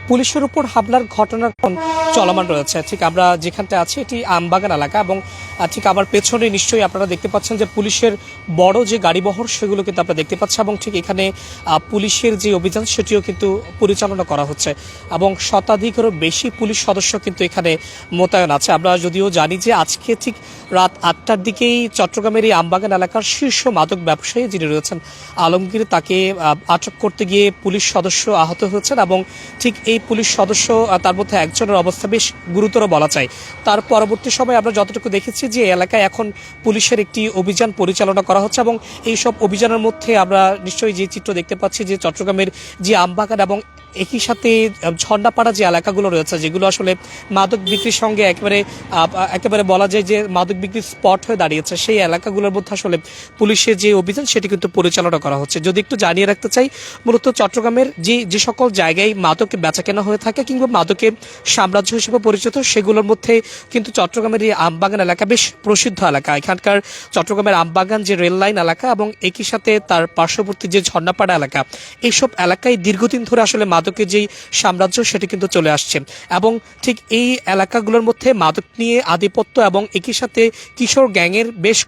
পুলিশের উপর হামলার ঘটনা চলমান রয়েছে। ঠিক আমরা যেখানটা আছি এটি আমবাগান এলাকা এবং ঠিক আমার পেছনে নিশ্চয়ই আপনারা দেখতে পাচ্ছেন যে পুলিশের বড় যে গাড়িবহর সেগুলো কিন্তু আপনারা দেখতে পাচ্ছেন এবং ঠিক এখানে পুলিশের যে অভিযান সেটিও কিন্তু পরিচালনা করা হচ্ছে এবং শতাধিকেরও বেশি পুলিশ সদস্য কিন্তু এখানে মোতায়েন আছে। আমরা যদিও জানি যে আজকে ঠিক রাত 8টার দিকেই চট্টগ্রামের এই আমবাগান এলাকার শীর্ষ মাদক ব্যবসায়ী যিনি রয়েছেন আলমগীর, তাকে আটক করতে গিয়ে পুলিশ সদস্য আহত হয়েছেন এবং ঠিক এই পুলিশ সদস্য তার মধ্যে একজনের অবস্থা বেশ গুরুতর বলা যায়। তার পরবর্তী সময় আমরা যতটুকু দেখেছি যে এলাকায় এখন পুলিশের একটি অভিযান পরিচালনা করা হচ্ছে এবং এই সব অভিযানের মধ্যে আমরা নিশ্চয়ই যে চিত্র দেখতে পাচ্ছি যে চট্টগ্রামের যে আমবাগান এবং একই সাথে ঝর্ণাপাড়া যে এলাকাগুলো রয়েছে যেগুলো আসলে মাদক বিক্রির সঙ্গে একেবারে বলা যায় যে মাদক বিক্রির স্পট হয়ে দাঁড়িয়েছে, সেই এলাকাগুলোর মধ্যে আসলে পুলিশের যে অভিযান সেটি কিন্তু পরিচালনা করা হচ্ছে। যদি একটু জানিয়ে রাখতে চাই, মূলত চট্টগ্রামের যে সকল জায়গায় মাদক বেচাকেনা হয়ে থাকে কিংবা মাদকের সাম্রাজ্য হিসেবে পরিচিত সেগুলোর মধ্যে কিন্তু চট্টগ্রামের এই আমবাগান এলাকা বেশ প্রসিদ্ধ এলাকা। এখানকার চট্টগ্রামের আমবাগান যে রেল লাইন এলাকা এবং একই সাথে তার পার্শ্ববর্তী যে ঝর্ণাপাড়া এলাকা, এইসব এলাকায় দীর্ঘদিন ধরে আসলে মাদকের যেই সাম্রাজ্য সেটি কিন্তু চলে আসছে এবং ঠিক এই এলাকাগুলোর মধ্যে মাদক নিয়ে আধিপত্য এবং একই সাথে কিশোর গ্যাংয়ের বেশ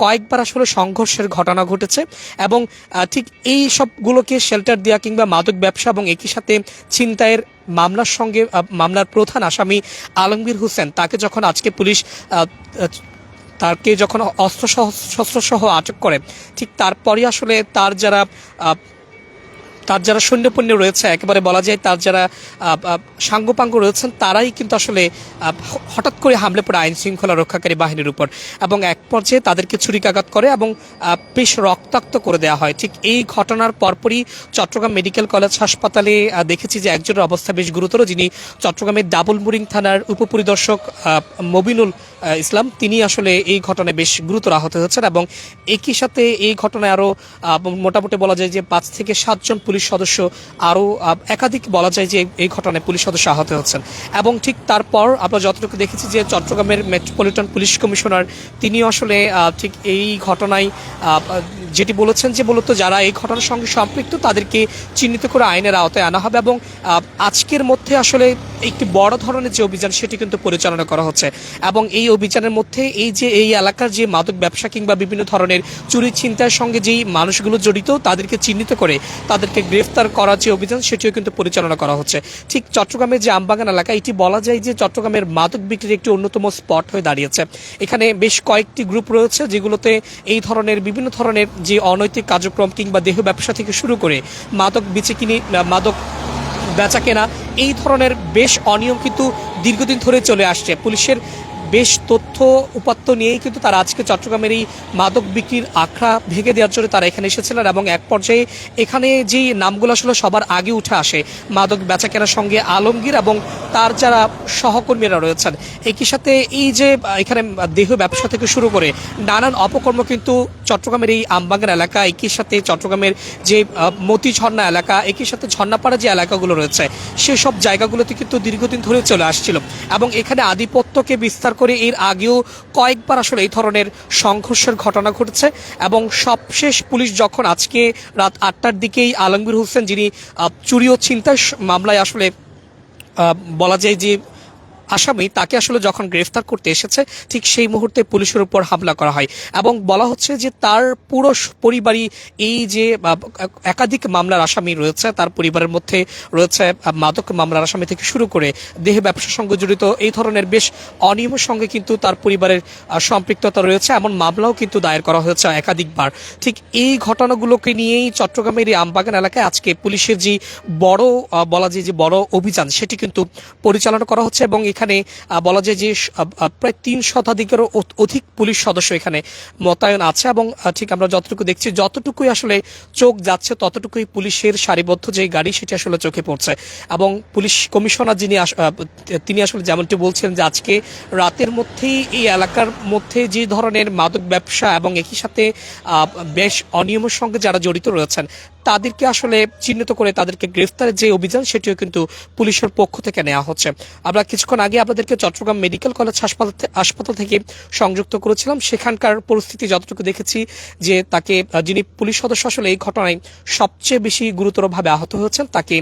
কয়েকবার আসলে সংঘর্ষের ঘটনা ঘটেছে এবং ঠিক এই সবগুলোকে শেল্টার দেওয়া কিংবা মাদক ব্যবসা এবং একই সাথে ছিনতাইয়ের মামলার সঙ্গে মামলার প্রধান আসামি আলমগীর হোসেন, তাকে যখন আজকে পুলিশ তাকে যখন শস্ত্রসহ আটক করে ঠিক তারপরই আসলে তার যারা সৈন্যপণ্য রয়েছে, একেবারে বলা যায় তার যারা সাঙ্গপাঙ্গ রয়েছেন তারাই কিন্তু আসলে হঠাৎ করে হামলে পড়ে আইন শৃঙ্খলা রক্ষাকারী বাহিনীর উপর এবং এক পর্যায়ে তাদেরকে ছুরিকাঘাত করে এবং বেশ রক্তাক্ত করে দেওয়া হয়। ঠিক এই ঘটনার পরপরই চট্টগ্রাম মেডিকেল কলেজ হাসপাতালে দেখেছি যে একজনের অবস্থা বেশ গুরুতর, যিনি চট্টগ্রামের ডাবলমুরিং থানার উপপরিদর্শক মবিনুল ইসলাম, তিনি আসলে এই ঘটনায় বেশ গুরুতর আহত হয়েছেন এবং একই সাথে এই ঘটনায় আরও মোটামুটি বলা যায় যে 5 থেকে 7 জন পুলিশ সদস্য আরও একাধিক বলা যায় যে এই ঘটনায় পুলিশ সদস্য আহত হচ্ছেন এবং ঠিক তারপর আমরা যতটুকু দেখেছি যে চট্টগ্রামের মেট্রোপলিটন পুলিশ কমিশনার তিনিও আসলে ঠিক এই ঘটনায় যেটি বলেছেন যে মূলত যারা এই ঘটনার সঙ্গে সম্পৃক্ত তাদেরকে চিহ্নিত করে আইনের আওতায় আনা হবে এবং আজকের মধ্যে আসলে একটি বড় ধরনের যে অভিযান সেটি কিন্তু পরিচালনা করা হচ্ছে এবং এই অভিযানের মধ্যে এই এলাকার যে মাদক ব্যবসা কিংবা বিভিন্ন ধরনের চুরি ছিনতাইয়ের সঙ্গে যেই মানুষগুলো জড়িত তাদেরকে চিহ্নিত করে তাদেরকে গ্রেফতার করার যে অভিযান সেটিও কিন্তু পরিচালনা করা হচ্ছে। ঠিক চট্টগ্রামের যে আমবাগান এলাকা, এটি বলা যায় যে চট্টগ্রামের মাদক বিক্রির একটি অন্যতম স্পট হয়ে দাঁড়িয়েছে। এখানে বেশ কয়েকটি গ্রুপ রয়েছে যেগুলোতে এই ধরনের বিভিন্ন ধরনের যে অনৈতিক কার্যক্রম কিংবা দেহ ব্যবসা থেকে শুরু করে মাদক মাদক বেচা কেনা এই ধরনের বেশ অনিয়ম কিন্তু দীর্ঘদিন ধরে চলে আসছে। পুলিশের বেশ তথ্য উপাত্ত নিয়েই কিন্তু তারা আজকে চট্টগ্রামের এই মাদক বিক্রির আখড়া ভেঙে দেওয়ার জন্য তারা এখানে এসেছিলেন এবং এক পর্যায়ে এখানে যে নামগুলো আসলে সবার আগে উঠে আসে মাদক বেচা কেনার সঙ্গে আলমগীর এবং তার যারা সহকর্মীরা রয়েছেন, একই সাথে এই যে এখানে দেহ ব্যবসা থেকে শুরু করে নানান অপকর্ম কিন্তু চট্টগ্রামের এই আমবাগান এলাকা, একই সাথে চট্টগ্রামের যে মতি ঝর্ণা এলাকা, একই সাথে ঝর্ণাপাড়া যে এলাকাগুলো রয়েছে সেসব জায়গাগুলোতে কিন্তু দীর্ঘদিন ধরে চলে আসছিল এবং এখানে আধিপত্যকে বিস্তার করে এর আগেও কয়েকবার আসলে এই ধরনের সংঘর্ষের ঘটনা ঘটেছে এবং সবশেষ পুলিশ যখন আজকে রাত 8টার দিকেই আলমগীর হোসেন, যিনি চুরি ও ছিনতাই মামলায় আসলে বলা যায় যে আসামি, তাকে আসলে যখন গ্রেফতার করতে এসেছে ঠিক সেই মুহূর্তে পুলিশের উপর হামলা করা হয় এবং বলা হচ্ছে যে তার পুরো পরিবারই এই যে একাধিক মামলার আসামি রয়েছে তার পরিবারের মধ্যে রয়েছে মাদক মামলার আসামি থেকে শুরু করে দেহ ব্যবসার সঙ্গে জড়িত এই ধরনের বেশ অনিয়মের সঙ্গে কিন্তু তার পরিবারের সম্পৃক্ততা রয়েছে, এমন মামলাও কিন্তু দায়ের করা হয়েছে একাধিকবার। ঠিক এই ঘটনাগুলোকে নিয়েই চট্টগ্রামের এই আমবাগান এলাকায় আজকে পুলিশের যে বড় বলা যায় যে বড় অভিযান সেটি কিন্তু পরিচালনা করা হচ্ছে এবং এখানে বলা যায় যে প্রায় 3 শতাধিকেরও অধিক পুলিশ সদস্য এখানে মোতায়েন আছে এবং ঠিক আমরা যতটুকু দেখছি যতটুকুই আসলে চোখ যাচ্ছে ততটুকুই পুলিশের সারিবদ্ধ যে গাড়ি সেটি আসলে চোখে পড়ছে এবং পুলিশ কমিশনার তিনি আসলে যেমনটি বলছেন যে আজকে রাতের মধ্যেই এই এলাকার মধ্যে যে ধরনের মাদক ব্যবসা এবং একই সাথে বেশ অনিয়মের সঙ্গে যারা জড়িত রয়েছেন তাদেরকে আসলে চিহ্নিত করে তাদেরকে গ্রেফতারের যে অভিযান সেটিও কিন্তু পুলিশের পক্ষ থেকে নেওয়া হচ্ছে। আমরা কিছুক্ষণ আগে আপনাদেরকে চট্টগ্রাম মেডিকেল কলেজ হাসপাতাল থেকে সংযুক্ত করেছিলাম। সেখানকার পরিস্থিতি যতটুকু দেখেছি যে তাকে যিনি পুলিশ সদস্য আসলে এই ঘটনায় সবচেয়ে বেশি গুরুতরভাবে আহত হয়েছেন, তাকে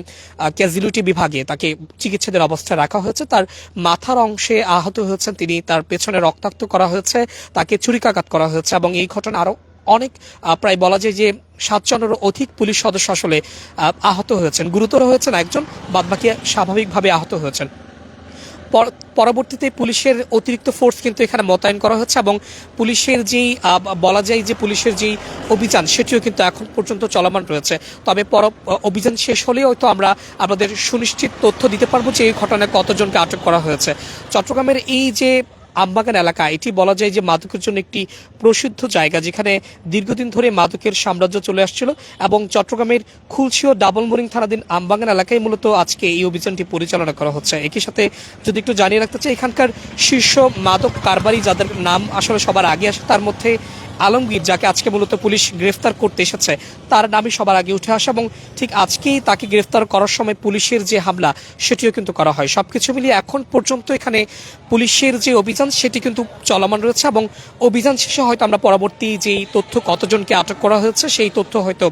ক্যাজুয়ালিটি বিভাগে তাকে চিকিৎসাধীন অবস্থায় রাখা হয়েছে। তার মাথার অংশে আহত হয়েছেন তিনি, তার পেছনে রক্তাক্ত করা হয়েছে, তাকে ছুরিকাঘাত করা হয়েছে এবং এই ঘটনা আরো অনেক প্রায় বলা যায় যে 7 জনেরও অধিক পুলিশ সদস্য আসলে আহত হয়েছেন, গুরুতর হয়েছেন একজন, বাদবাকি স্বাভাবিকভাবে আহত হয়েছেন। পরবর্তীতে পুলিশের অতিরিক্ত ফোর্স কিন্তু এখানে মোতায়েন করা হচ্ছে এবং পুলিশের যেই বলা যায় যে পুলিশের যেই অভিযান সেটিও কিন্তু এখন পর্যন্ত চলমান রয়েছে। তবে অভিযান শেষ হলেও হয়তো আমরা আমাদের সুনিশ্চিত তথ্য দিতে পারবো যে এই ঘটনায় কতজনকে আটক করা হয়েছে। চট্টগ্রামের এই যে আমবাগান এলাকা, এটি বলা যায় যে মাদকের জন্য একটি প্রসিদ্ধ জায়গা, যেখানে দীর্ঘদিন ধরে মাদকের সাম্রাজ্য চলে আসছিল এবং চট্টগ্রামের খুলশী ও ডাবলমোরিং থানাধীন আমবাগান এলাকায় মূলত আজকে এই অভিযানটি পরিচালনা করা হচ্ছে। একই সাথে যদি একটু জানিয়ে রাখতে চাই, এখানকার শীর্ষ মাদক কারবারি যাদের নাম আসলে সবার আগে আসে তার মধ্যে আলমগীর, যাকে আজকে মূলত পুলিশ গ্রেফতার করতে এসেছে, তার নামই সবার আগে উঠে আসে এবং ঠিক আজকেই তাকে গ্রেফতার করার সময় পুলিশের যে হামলা সেটিও কিন্তু করা হয়। সবকিছু মিলিয়ে এখন পর্যন্ত এখানে পুলিশের যে অভিযান সেটি কিন্তু চলমান রয়েছে এবং অভিযান শেষে হয়তো আমরা পরবর্তী যেই তথ্য কতজনকে আটক করা হয়েছে সেই তথ্য হয়তো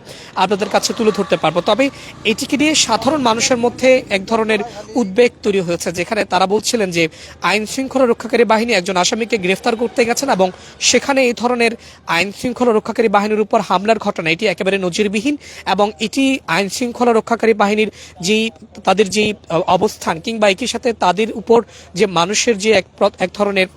আপনাদের কাছে তুলে ধরতে পারবো। তবে এটিকে নিয়ে সাধারণ মানুষের মধ্যে এক ধরনের উদ্বেগ তৈরি হয়েছে, যেখানে তারা বলছিলেন যে আইন শৃঙ্খলা রক্ষাকারী বাহিনী একজন আসামিকে গ্রেফতার করতে গেছেন এবং সেখানে এই ধরনের আইন শৃঙ্খলা রক্ষাকারী বাহিনীর উপর হামলার ঘটনা এটি একেবারে নজিরবিহীন এবং এটি আইন শৃঙ্খলা রক্ষাকারী বাহিনীর যেই তাদের যেই অবস্থান কিংবা একই সাথে তাদের উপর যে মানুষের যে এক ধরনের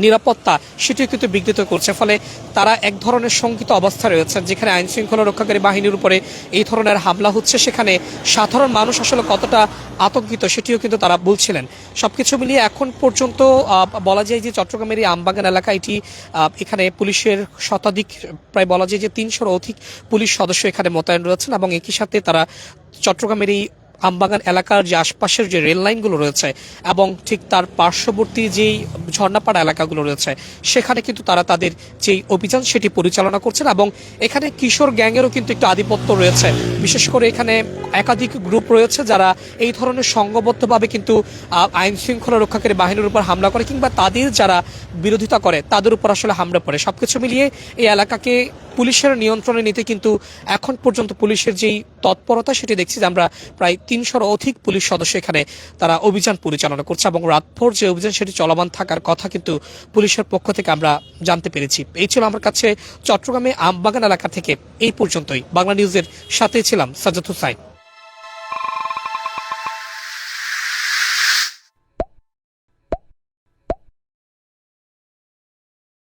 নিরাপত্তা সেটিও কিন্তু বিঘ্নিত করছে। ফলে তারা এক ধরনের শঙ্কিত অবস্থা রয়েছেন, যেখানে আইন শৃঙ্খলা রক্ষাকারী বাহিনীর উপরে এই ধরনের হামলা হচ্ছে সেখানে সাধারণ মানুষ আসলে কতটা আতঙ্কিত সেটিও কিন্তু তারা বলছিলেন। সবকিছু মিলিয়ে এখন পর্যন্ত বলা যায় যে চট্টগ্রামের এই আমবাগান এলাকা এটি এখানে পুলিশের শতাধিক প্রায় বলা যায় যে 300-র অধিক পুলিশ সদস্য এখানে মোতায়েন রয়েছেন এবং একই সাথে তারা চট্টগ্রামের এই আমবাগান এলাকার যে আশপাশের যে রেল লাইনগুলো রয়েছে এবং ঠিক তার পার্শ্ববর্তী যেই ঝর্ণাপাড়া এলাকাগুলো রয়েছে সেখানে কিন্তু তারা তাদের যেই অভিযান সেটি পরিচালনা করছেন এবং এখানে কিশোর গ্যাংয়েরও কিন্তু একটু আধিপত্য রয়েছে। বিশেষ করে এখানে একাধিক গ্রুপ রয়েছে যারা এই ধরনের সংঘবদ্ধভাবে কিন্তু আইন শৃঙ্খলা রক্ষাকারী বাহিনীর উপর হামলা করে কিংবা তাদের যারা বিরোধিতা করে তাদের উপর আসলে হামলা পড়ে। সবকিছু মিলিয়ে এই এলাকাকে পুলিশের নিয়ন্ত্রণে নিতে কিন্তু এখন পর্যন্ত পুলিশের যেই তৎপরতা সেটি দেখছি যে আমরা প্রায় 300-র অধিক পুলিশ সদস্য এখানে তারা অভিযান পরিচালনা করছে এবং রাতভর যে অভিযান সেটি চলমান থাকার কথা কিন্তু পুলিশের পক্ষ থেকে আমরা জানতে পেরেছি। এই ছিল আমার কাছে চট্টগ্রামে আমবাগান এলাকা থেকে এই পর্যন্তই। বাংলা নিউজের সাথে ছিলাম সাজ্জাদ হোসাইন।